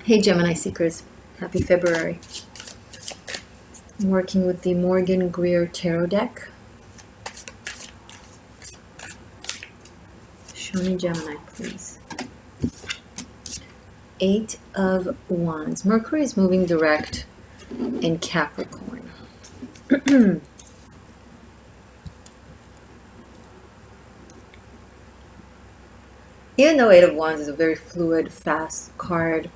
Hey Gemini Seekers, happy February. I'm working with the Morgane Greer Tarot deck. Show me Gemini, please. 8 of Wands. Mercury is moving direct in Capricorn. Even though 8 of Wands is a very fluid, fast card,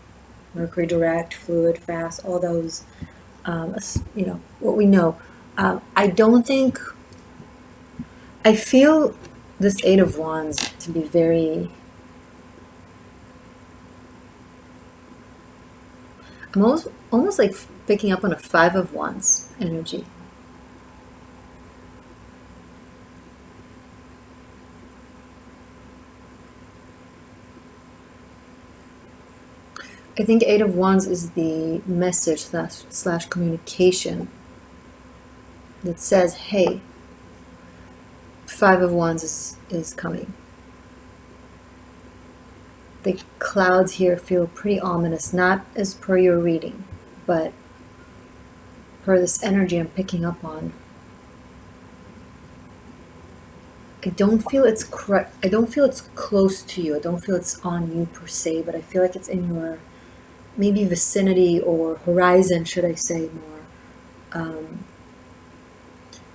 Mercury direct, fluid, fast, all those, what we know. I don't think, I feel this 8 of Wands to be very, I'm almost like picking up on a 5 of Wands energy. I think 8 of Wands is the message slash communication that says, hey, 5 of Wands is coming. The clouds here feel pretty ominous, not as per your reading, but per this energy I'm picking up on. I don't feel it's close to you. I don't feel it's on you per se, but I feel like it's in your maybe vicinity or horizon, should I say more.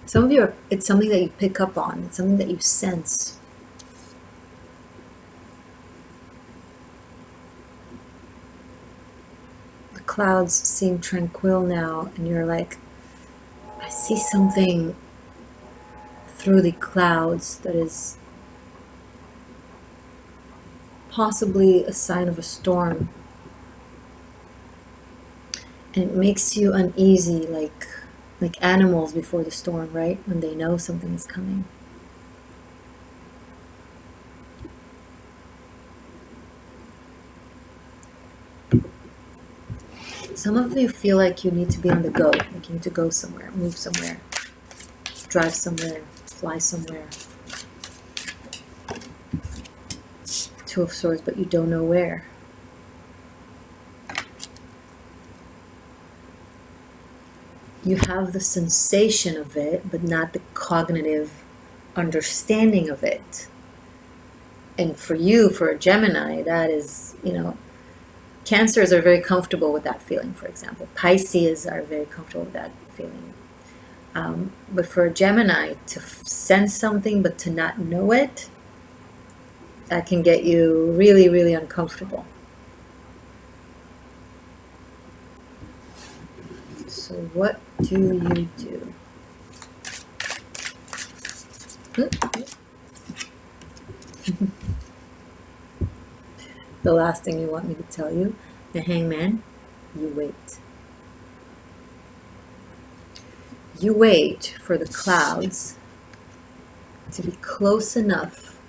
Some of you, it's something that you pick up on. It's something that you sense. The clouds seem tranquil now, and you're like, I see something through the clouds that is possibly a sign of a storm. And it makes you uneasy, like animals before the storm, right? When they know something is coming. Some of you feel like you need to be on the go, like you need to go somewhere, move somewhere, drive somewhere, fly somewhere. 2 of Swords, but you don't know where. You have the sensation of it, but not the cognitive understanding of it. And for you, for a Gemini, that is, Cancers are very comfortable with that feeling, for example. Pisces are very comfortable with that feeling. But for a Gemini, to sense something but to not know it, that can get you really, really uncomfortable. So what do you do? The last thing you want me to tell you, the Hangman, you wait. You wait for the clouds to be close enough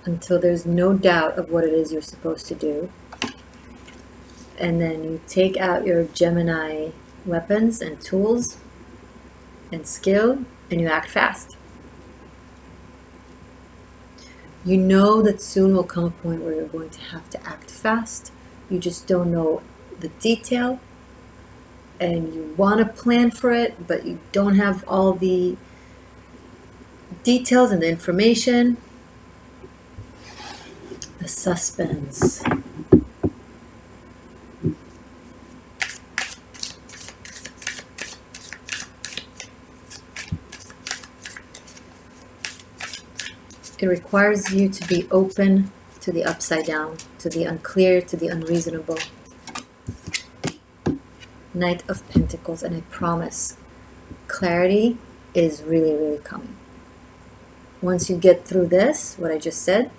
until there's no doubt of what it is you're supposed to do. And then you take out your Gemini weapons and tools and skill, and you act fast. You know that soon will come a point where you're going to have to act fast. You just don't know the detail, and you want to plan for it, but you don't have all the details and the information. The suspense. It requires you to be open to the upside down, to the unclear, to the unreasonable. Knight of Pentacles, and I promise, clarity is really, really coming. Once you get through this, what I just said,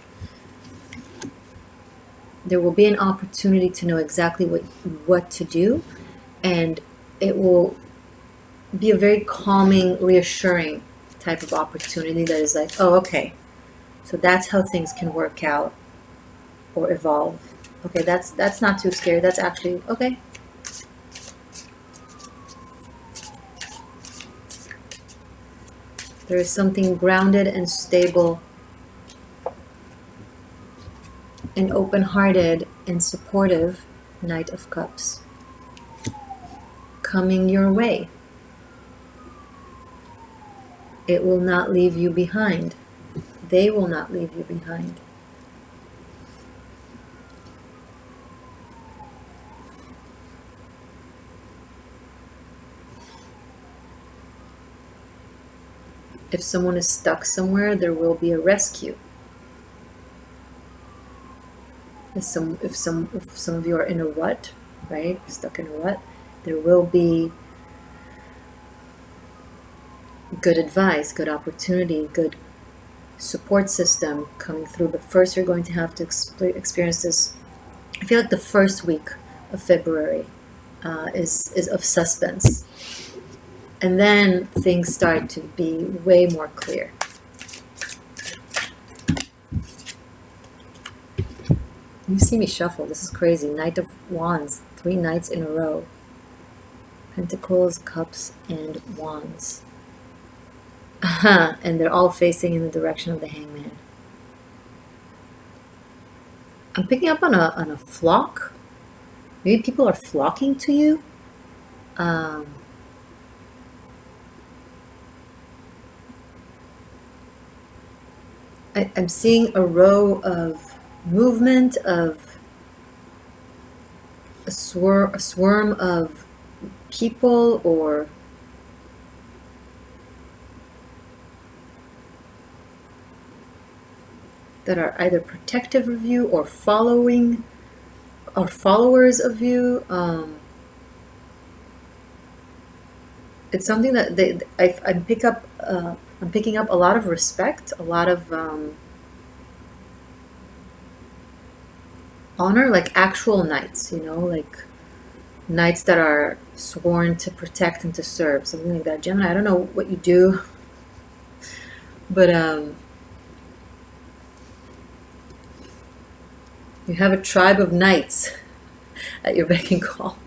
there will be an opportunity to know exactly what to do, and it will be a very calming, reassuring type of opportunity that is like, oh, okay. So that's how things can work out or evolve. Okay, that's not too scary. That's actually okay. There is something grounded and stable an open-hearted and supportive Knight of Cups coming your way. It will not leave you behind. They will not leave you behind. If someone is stuck somewhere, there will be a rescue. If some of you are in a rut, right? Stuck in a rut, there will be good advice, good opportunity, good support system coming through. But first, you're going to have to experience this. I feel like the first week of February is of suspense. And then things start to be way more clear. You see me shuffle. This is crazy. Knight of Wands. 3 nights in a row. Pentacles, Cups, and Wands. And they're all facing in the direction of the Hangman. I'm picking up on a flock. Maybe people are flocking to you. I'm seeing a row of movement, of a swarm of people, or that are either protective of you or following or followers of you. It's something that I'm picking up a lot of respect, a lot of honor, like actual knights, you know, like knights that are sworn to protect and to serve, something like that. Gemini, I don't know what you do, but you have a tribe of knights at your beck and call.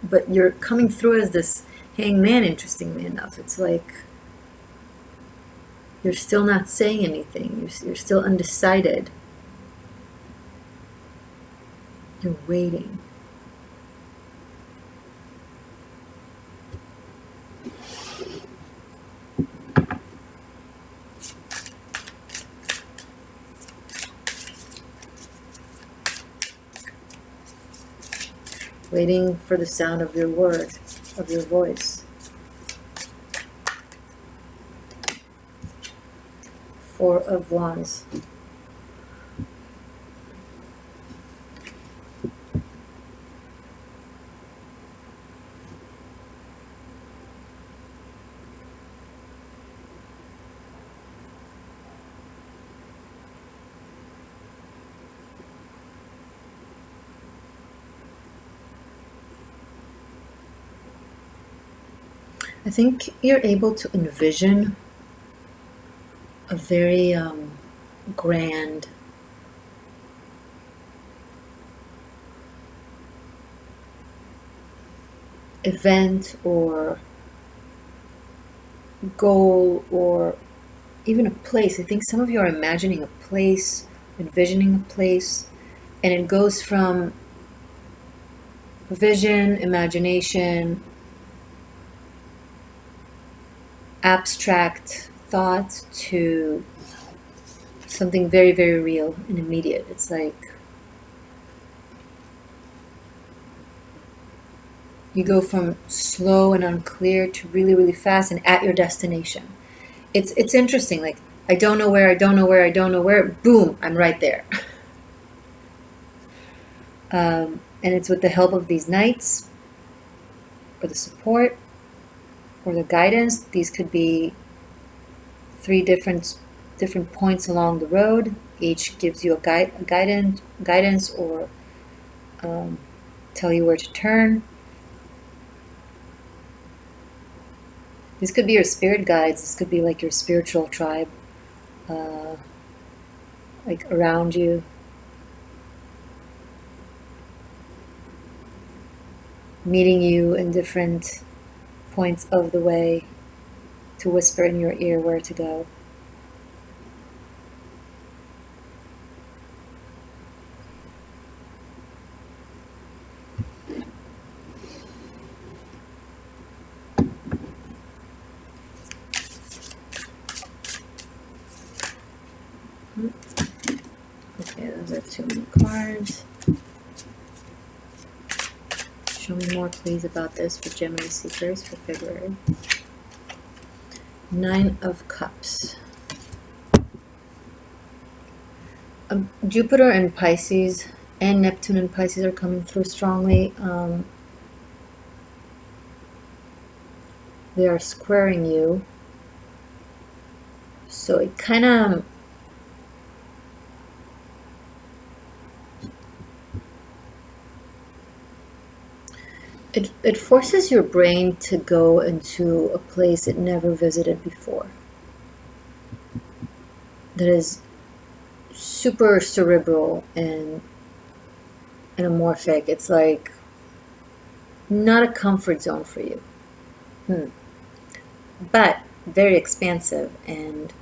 But you're coming through as this Hangman, interestingly enough. It's like you're still not saying anything. You're still undecided. You're waiting. Waiting for the sound of your word, of your voice. 4 of Wands. I think you're able to envision a very grand event or goal, or even a place. I think some of you are imagining a place, envisioning a place, and it goes from vision, imagination, abstract thought to something very, very real and immediate. It's like you go from slow and unclear to really, really fast and at your destination. It's interesting. Like, I don't know where, boom, I'm right there. And it's with the help of these knights, or the support, or the guidance. These could be 3 different points along the road. Each gives you a guidance, or tell you where to turn. These could be your spirit guides. This could be like your spiritual tribe, like around you. Meeting you in different points of the way to whisper in your ear where to go. Okay, those are too many cards. Show me more, please, about this for Gemini seekers for February. 9 of Cups. Jupiter and Pisces and Neptune and Pisces are coming through strongly. They are squaring you. So it kind of... It forces your brain to go into a place it never visited before. That is super cerebral and anamorphic. It's like not a comfort zone for you. But very expansive and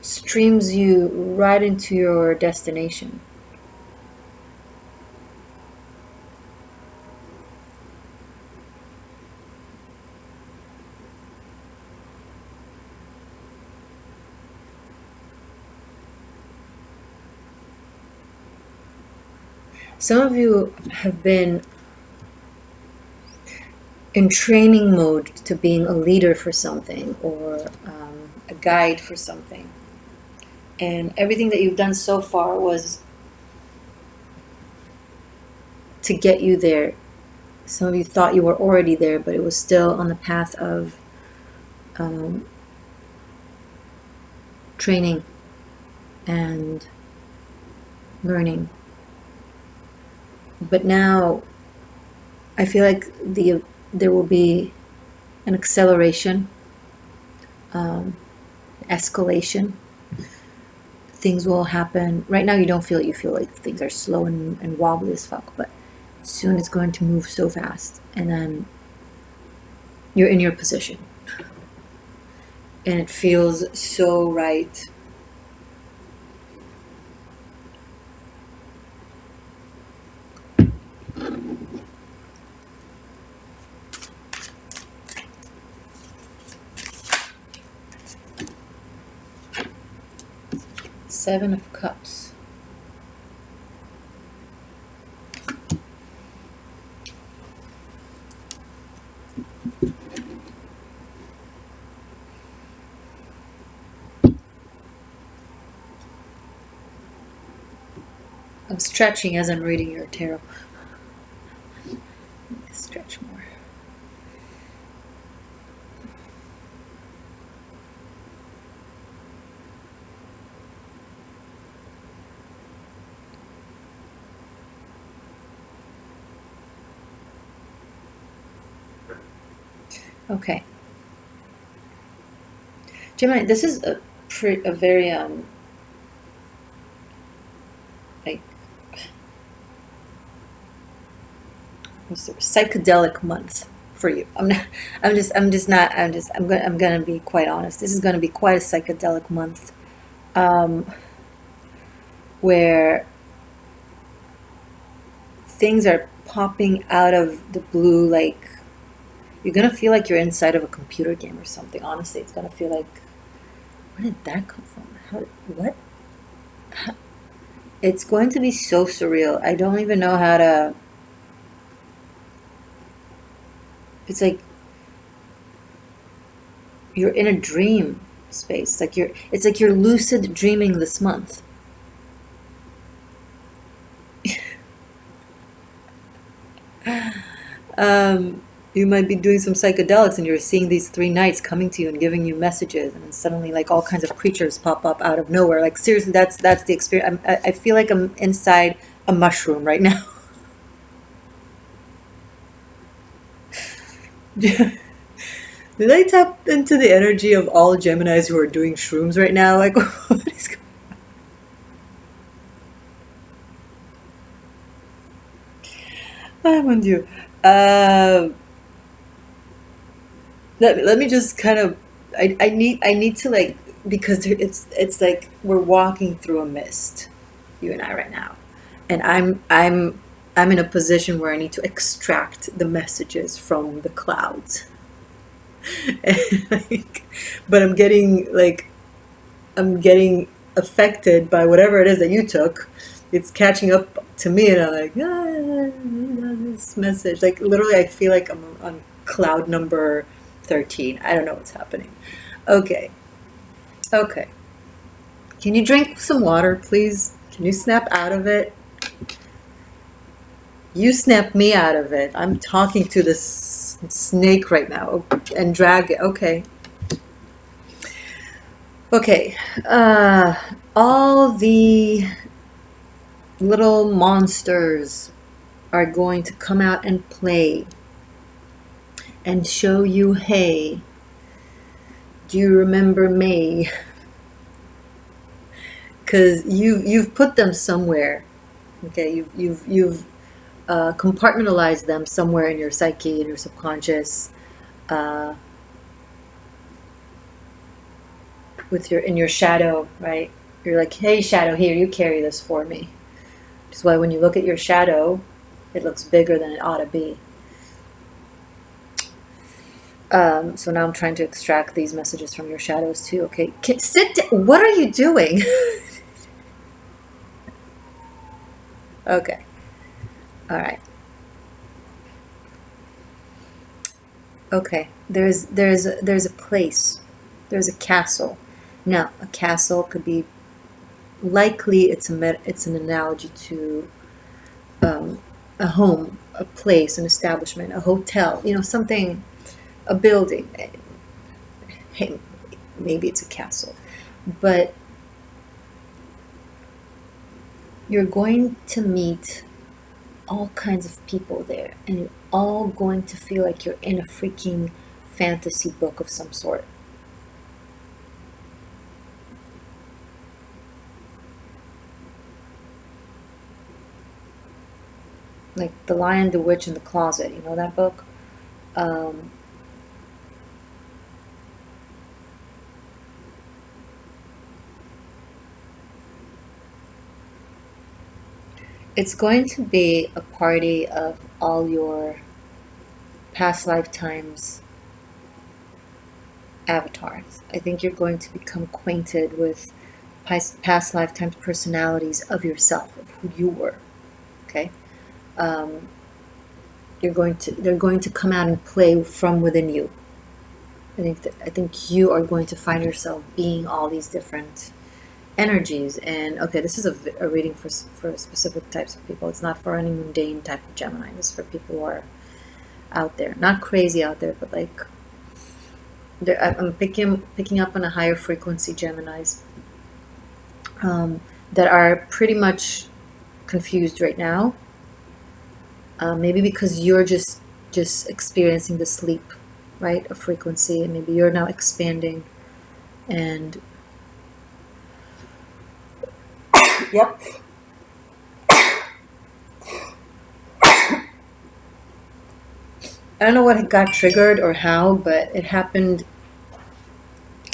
streams you right into your destination. Some of you have been in training mode to being a leader for something or a guide for something. And everything that you've done so far was to get you there. Some of you thought you were already there, but it was still on the path of training and learning. But now I feel like there will be an acceleration, escalation. Things will happen. Right now you don't feel it. You feel like things are slow and wobbly as fuck, but soon it's going to move so fast, and then you're in your position. And it feels so right. Seven of Cups. I'm stretching as I'm reading your tarot. Stretch more. Okay. Gemini, this is a very like what's the psychedelic month for you. I'm gonna be quite honest. This is gonna be quite a psychedelic month, where things are popping out of the blue. Like you're gonna feel like you're inside of a computer game or something. Honestly, it's gonna feel like, where did that come from? What? It's going to be so surreal. I don't even know how to. It's like you're in a dream space. It's like you're lucid dreaming this month. You might be doing some psychedelics and you're seeing these 3 knights coming to you and giving you messages, and then suddenly like all kinds of creatures pop up out of nowhere. Like seriously, that's the experience. I feel like I'm inside a mushroom right now. Did I tap into the energy of all Geminis who are doing shrooms right now? Like, what is going on? Oh, mon Dieu. Let me just kind of, I need to like, because it's like we're walking through a mist, you and I right now, and I'm in a position where I need to extract the messages from the clouds. And, like, but I'm getting affected by whatever it is that you took. It's catching up to me, and I'm like, this message. Like, literally, I feel like I'm on cloud number 13. I don't know what's happening. Okay. Okay. Can you drink some water, please? Can you snap out of it? You snap me out of it. I'm talking to this snake right now and drag it. Okay. Okay. All the little monsters are going to come out and play and show you, hey, do you remember May? Because you've put them somewhere. Okay, you've compartmentalized them somewhere in your psyche, in your subconscious, in your shadow, right? You're like, hey, shadow, here, you carry this for me. Which is why when you look at your shadow, it looks bigger than it ought to be. So now I'm trying to extract these messages from your shadows too. Okay, sit down. What are you doing? Okay. All right. Okay. There's a place. There's a castle. Now, a castle could be likely it's an analogy to a home, a place, an establishment, a hotel. Something, a building. Hey, maybe it's a castle, but you're going to meet all kinds of people there, and you're all going to feel like you're in a freaking fantasy book of some sort. Like The Lion, the Witch, and the Closet. You know that book? It's going to be a party of all your past lifetimes avatars. I think you're going to become acquainted with past lifetimes personalities of yourself, of who you were. Okay, they're going to come out and play from within you. I think you are going to find yourself being all these different energies. And okay, this is a reading for specific types of people. It's not for any mundane type of Gemini. This is for people who are out there, not crazy out there, but like I'm picking up on a higher frequency Geminis that are pretty much confused right now. Maybe because you're just experiencing the sleep, right, of frequency, and maybe you're now expanding. And yep. I don't know what got triggered or how, but it happened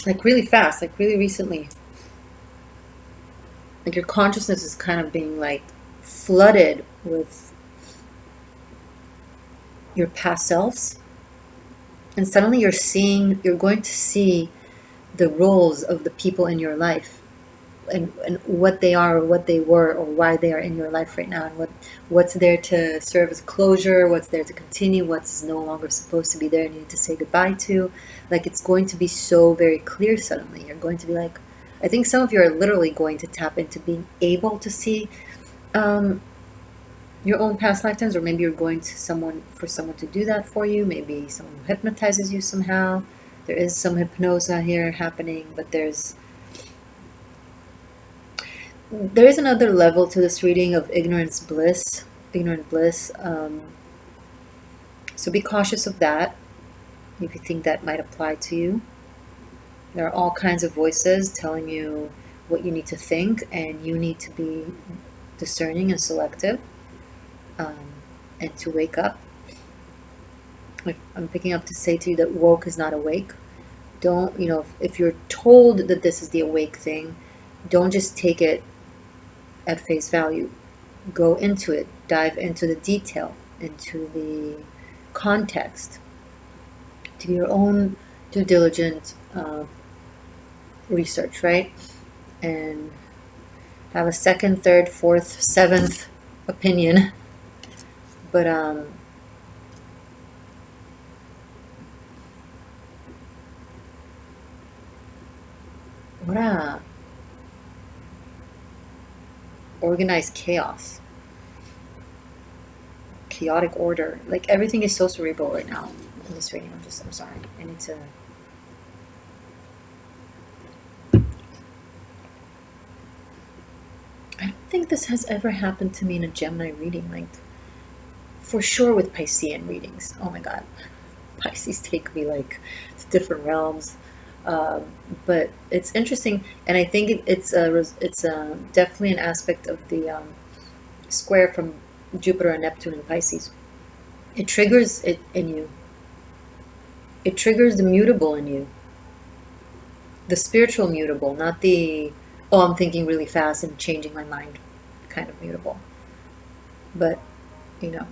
like really fast, like really recently. Like your consciousness is kind of being like flooded with your past selves. And suddenly you're going to see the roles of the people in your life, and what they are, or what they were, or why they are in your life right now, and what's there to serve as closure, what's there to continue, what's no longer supposed to be there and you need to say goodbye to. Like, it's going to be so very clear suddenly. You're going to be like, I think some of you are literally going to tap into being able to see your own past lifetimes, or maybe you're going to someone to do that for you. Maybe someone who hypnotizes you somehow. There is some hypnosis here happening, but there is another level to this reading of ignorant bliss. So be cautious of that if you think that might apply to you. There are all kinds of voices telling you what you need to think, and you need to be discerning and selective, and to wake up. I'm picking up to say to you that woke is not awake. Don't, if you're told that this is the awake thing, don't just take it at face value. Go into it, dive into the detail, into the context do your own due diligence research, right? And have a second, third, fourth, seventh opinion. But what a organized chaos, chaotic order. Like everything is so cerebral right now in this reading. I'm sorry. I need to. I don't think this has ever happened to me in a Gemini reading. Like, for sure with Piscean readings. Oh my God. Pisces take me like to different realms. But it's interesting, and I think it's definitely an aspect of the square from Jupiter and Neptune in Pisces. It triggers it in you. It triggers the mutable in you. The spiritual mutable, not the, oh, I'm thinking really fast and changing my mind kind of mutable. But, you know.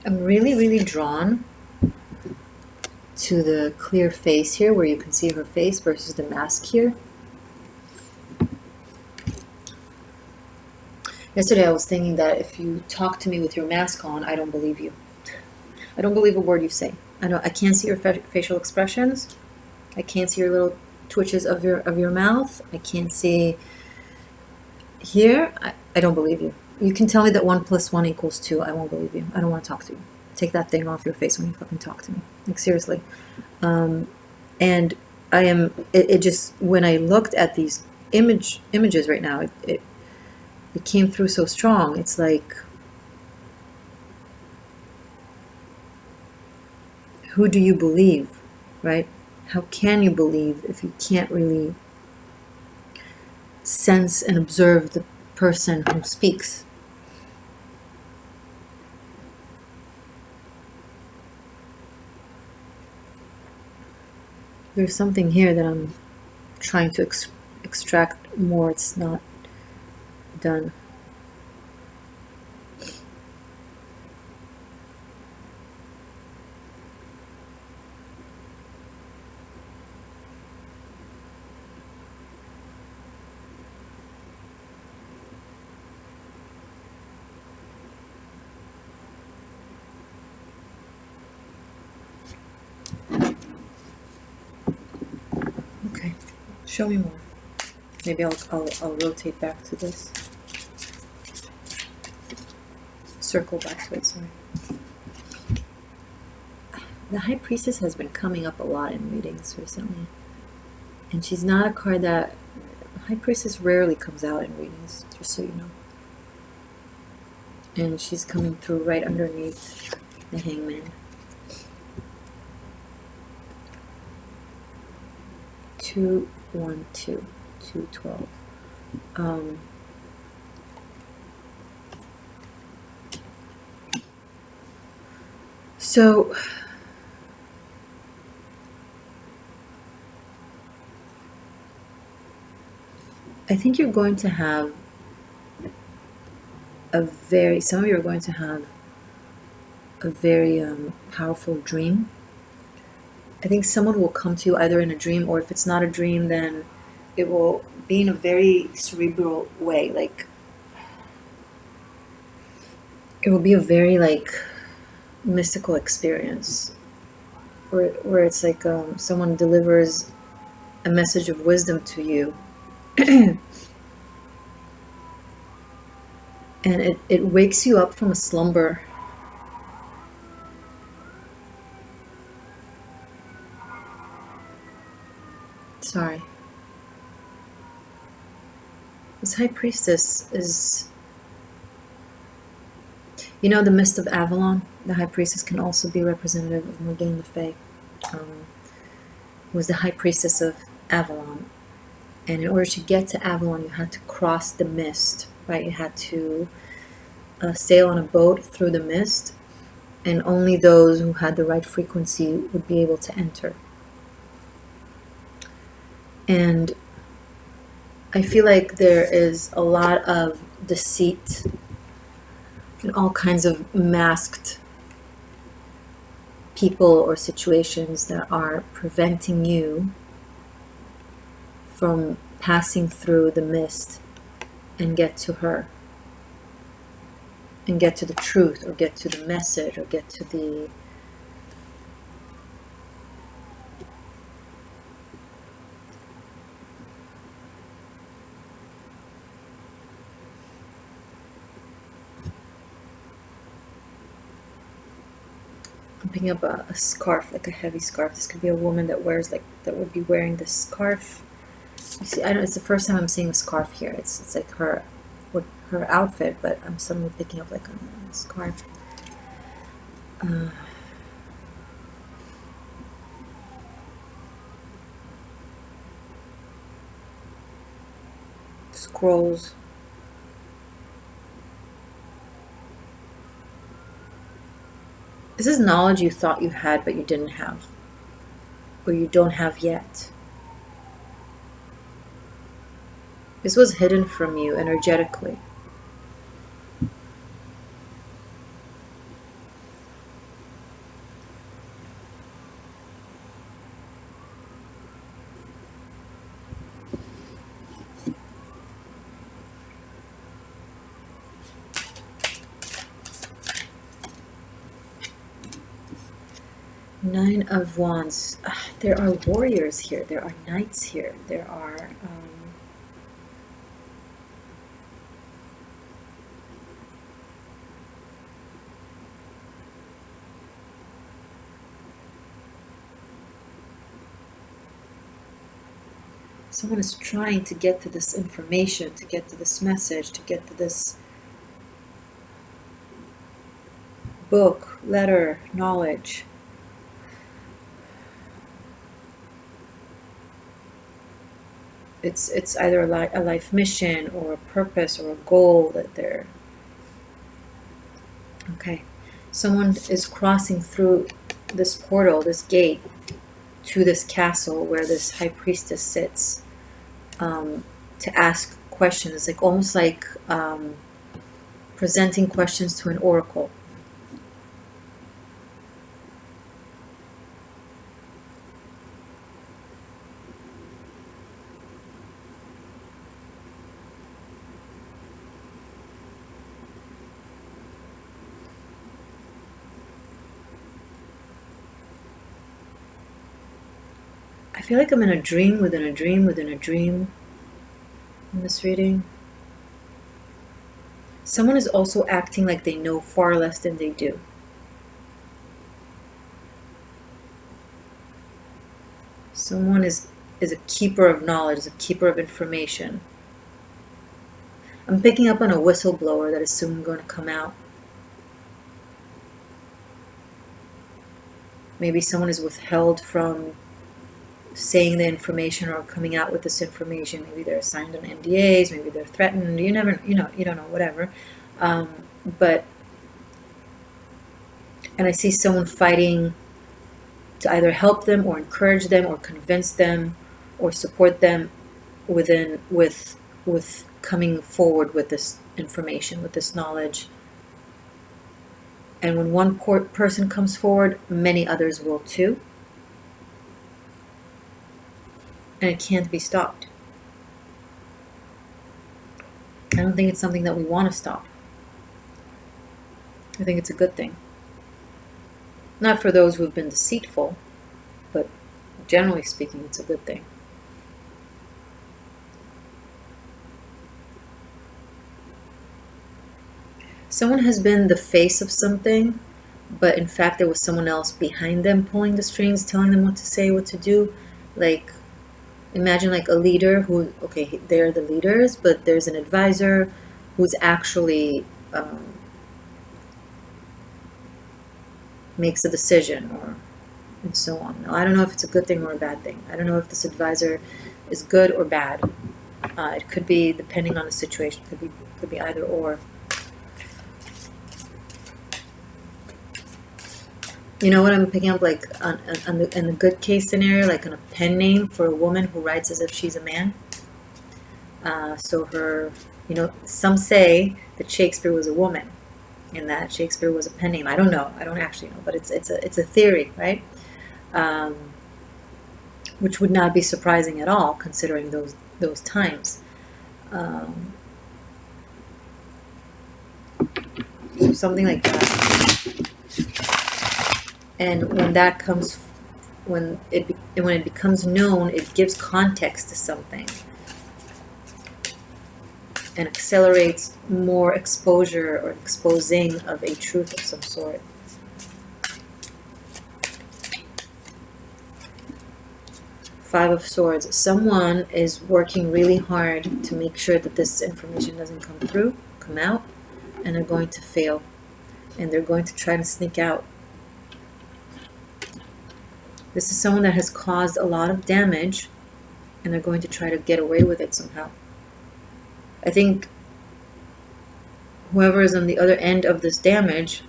I'm really, really drawn to the clear face here, where you can see her face, versus the mask here. Yesterday I was thinking that if you talk to me with your mask on, I don't believe you. I don't believe a word you say. I can't see your facial expressions. I can't see your little twitches of your mouth. I can't see here. I don't believe you. You can tell me that 1 + 1 = 2. I won't believe you. I don't want to talk to you. Take that thing off your face when you fucking talk to me. Like, seriously. And I am, it just, when I looked at these images right now, it came through so strong. It's like, who do you believe, right? How can you believe if you can't really sense and observe the person who speaks? There's something here that I'm trying to extract more. It's not done. Okay, show me more. Maybe I'll rotate back to this. Circle back to it, sorry. The High Priestess has been coming up a lot in readings recently. And she's not a card that... High Priestess rarely comes out in readings, just so you know. And she's coming through right underneath the Hangman. 212, 212. So I think you're going to have some of you are going to have a very powerful dream. I think someone will come to you either in a dream, or if it's not a dream, then it will be in a very cerebral way. Like, it will be a very, like, mystical experience, where it's like someone delivers a message of wisdom to you. And it wakes you up from a slumber. Sorry. This High Priestess is... You know the Mist of Avalon? The High Priestess can also be representative of Morgane le Fay. Was the High Priestess of Avalon. And in order to get to Avalon, you had to cross the mist, right? You had to sail on a boat through the mist. and only those who had the right frequency would be able to enter. And I feel like there is a lot of deceit and all kinds of masked people or situations that are preventing you from passing through the mist and get to her, and get to the truth, or get to the message, or get to the I'm picking up a scarf, like a heavy scarf. This could be a woman that wears, like, that would be wearing this scarf. You see, I don't. It's the first time I'm seeing a scarf here. It's like her outfit, but I'm suddenly picking up like a scarf. Scrolls. This is knowledge you thought you had, but you didn't have, or you don't have yet. This was hidden from you energetically. Nine of Wands. There are warriors here. There are knights here. There are someone is trying to get to this information, to get to this message, to get to this book, letter, knowledge. It's either a life mission or a purpose or a goal that they're... Okay. Someone is crossing through this portal, this gate, to this castle where this High Priestess sits, to ask questions, like almost like presenting questions to an oracle. I feel like I'm in a dream within a dream within a dream in this reading. Someone is also acting like they know far less than they do. Someone is a keeper of knowledge, is a keeper of information. I'm picking up on a whistleblower that is soon going to come out. Maybe someone is withheld from saying the information or coming out with this information. Maybe they're signed on NDAs, maybe they're threatened, you don't know, whatever. And I see someone fighting to either help them or encourage them or convince them or support them with coming forward with this information, with this knowledge. And when one person comes forward, many others will too. And it can't be stopped. I don't think it's something that we want to stop. I think it's a good thing. Not for those who have been deceitful, but generally speaking, it's a good thing. Someone has been the face of something, but in fact there was someone else behind them pulling the strings, telling them what to say, what to do. Like, imagine like a leader who, okay, they're the leaders, but there's an advisor who's actually makes a decision, and so on. Now, I don't know if it's a good thing or a bad thing. I don't know if this advisor is good or bad. It could be depending on the situation. Could be either or. You know what I'm picking up, like in the good case scenario, like on a pen name for a woman who writes as if she's a man. So her, you know, some say that Shakespeare was a woman and that Shakespeare was a pen name. I don't know. I don't actually know, but it's a theory, right? Which would not be surprising at all considering those times. So something like that. And when that comes, when it becomes known, it gives context to something and accelerates more exposure or exposing of a truth of some sort. Five of Swords. Someone is working really hard to make sure that this information doesn't come out, and they're going to fail. And they're going to try to sneak out. This is someone that has caused a lot of damage, and they're going to try to get away with it somehow. I think whoever is on the other end of this damage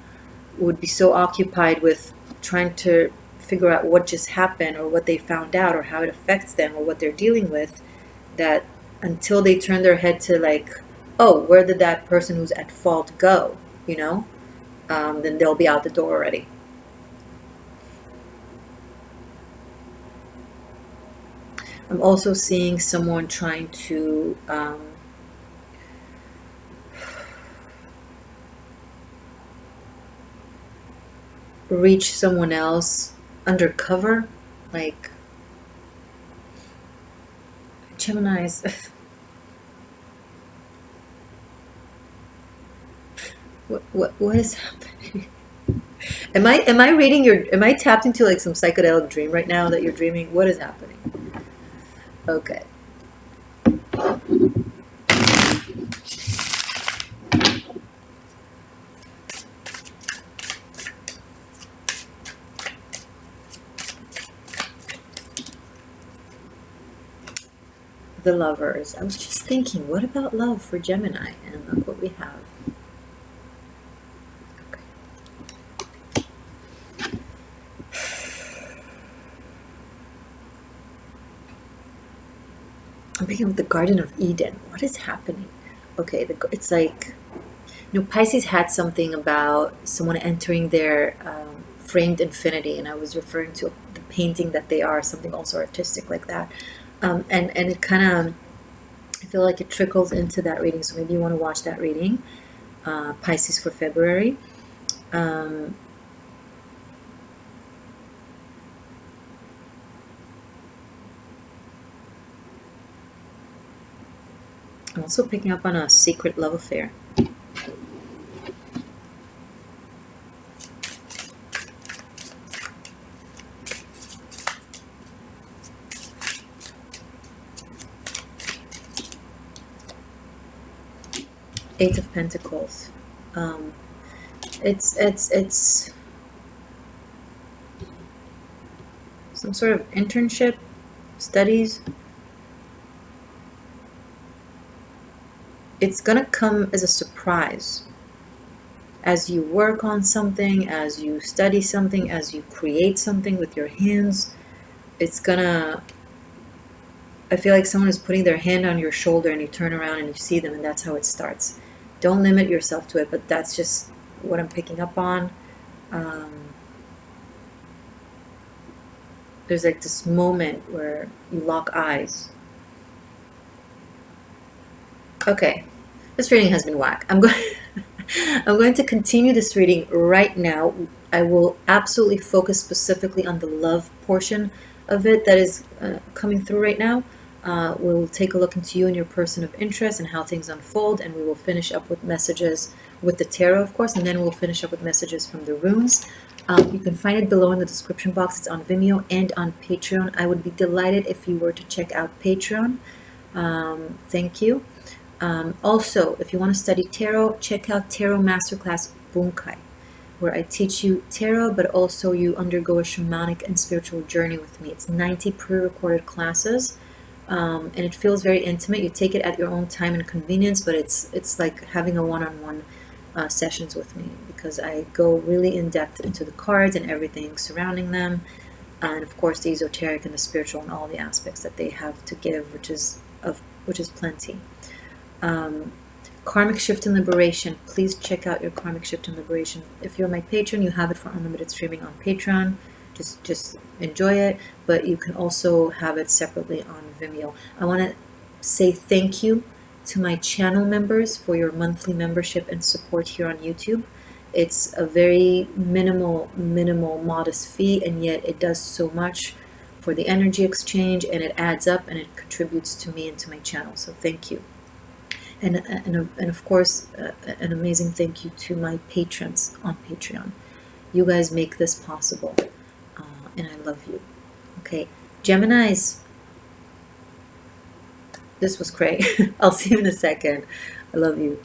would be so occupied with trying to figure out what just happened or what they found out or how it affects them or what they're dealing with, that until they turn their head to like, oh, where did that person who's at fault go, you know, then they'll be out the door already. I'm also seeing someone trying to reach someone else undercover, like Gemini's. What is happening? Am I reading am I tapped into like some psychedelic dream right now that you're dreaming? What is happening? Okay. The Lovers. I was just thinking, what about love for Gemini? And look what we have. Okay. I'm picking up the Garden of Eden. What is happening? Okay, it's like, you know, Pisces had something about someone entering their framed infinity, and I was referring to the painting that they are, something also artistic like that. And it kind of, I feel like it trickles into that reading, so maybe you want to watch that reading, Pisces for February. I'm also picking up on a secret love affair. Eight of Pentacles. It's some sort of internship, studies. It's gonna come as a surprise. As you work on something, as you study something, as you create something with your hands, it's gonna, I feel like someone is putting their hand on your shoulder and you turn around and you see them, and that's how it starts. Don't limit yourself to it, but that's just what I'm picking up on. There's like this moment where you lock eyes. Okay, this reading has been whack. I'm going to continue this reading right now. I will absolutely focus specifically on the love portion of it that is coming through right now. We'll take a look into you and your person of interest and how things unfold, and we will finish up with messages with the tarot, of course, and then we'll finish up with messages from the runes. You can find it below in the description box. It's on Vimeo and on Patreon. I would be delighted if you were to check out Patreon. Thank you. Also, if you want to study tarot, check out Tarot Masterclass Bunkai, where I teach you tarot, but also you undergo a shamanic and spiritual journey with me. It's 90 pre-recorded classes. And it feels very intimate. You take it at your own time and convenience, but it's like having a one-on-one sessions with me, because I go really in depth into the cards and everything surrounding them, and of course the esoteric and the spiritual and all the aspects that they have to give, which is plenty. Karmic Shift and Liberation. Please check out your Karmic Shift and Liberation. If you're my patron, you have it for unlimited streaming on Patreon. Just enjoy it, but you can also have it separately on Vimeo. I want to say thank you to my channel members for your monthly membership and support here on YouTube. It's a very minimal, modest fee, and yet it does so much for the energy exchange, and it adds up and it contributes to me and to my channel. So thank you. And of course, an amazing thank you to my patrons on Patreon. You guys make this possible, and I love you. Okay, Geminis, this was great. I'll see you in a second. I love you.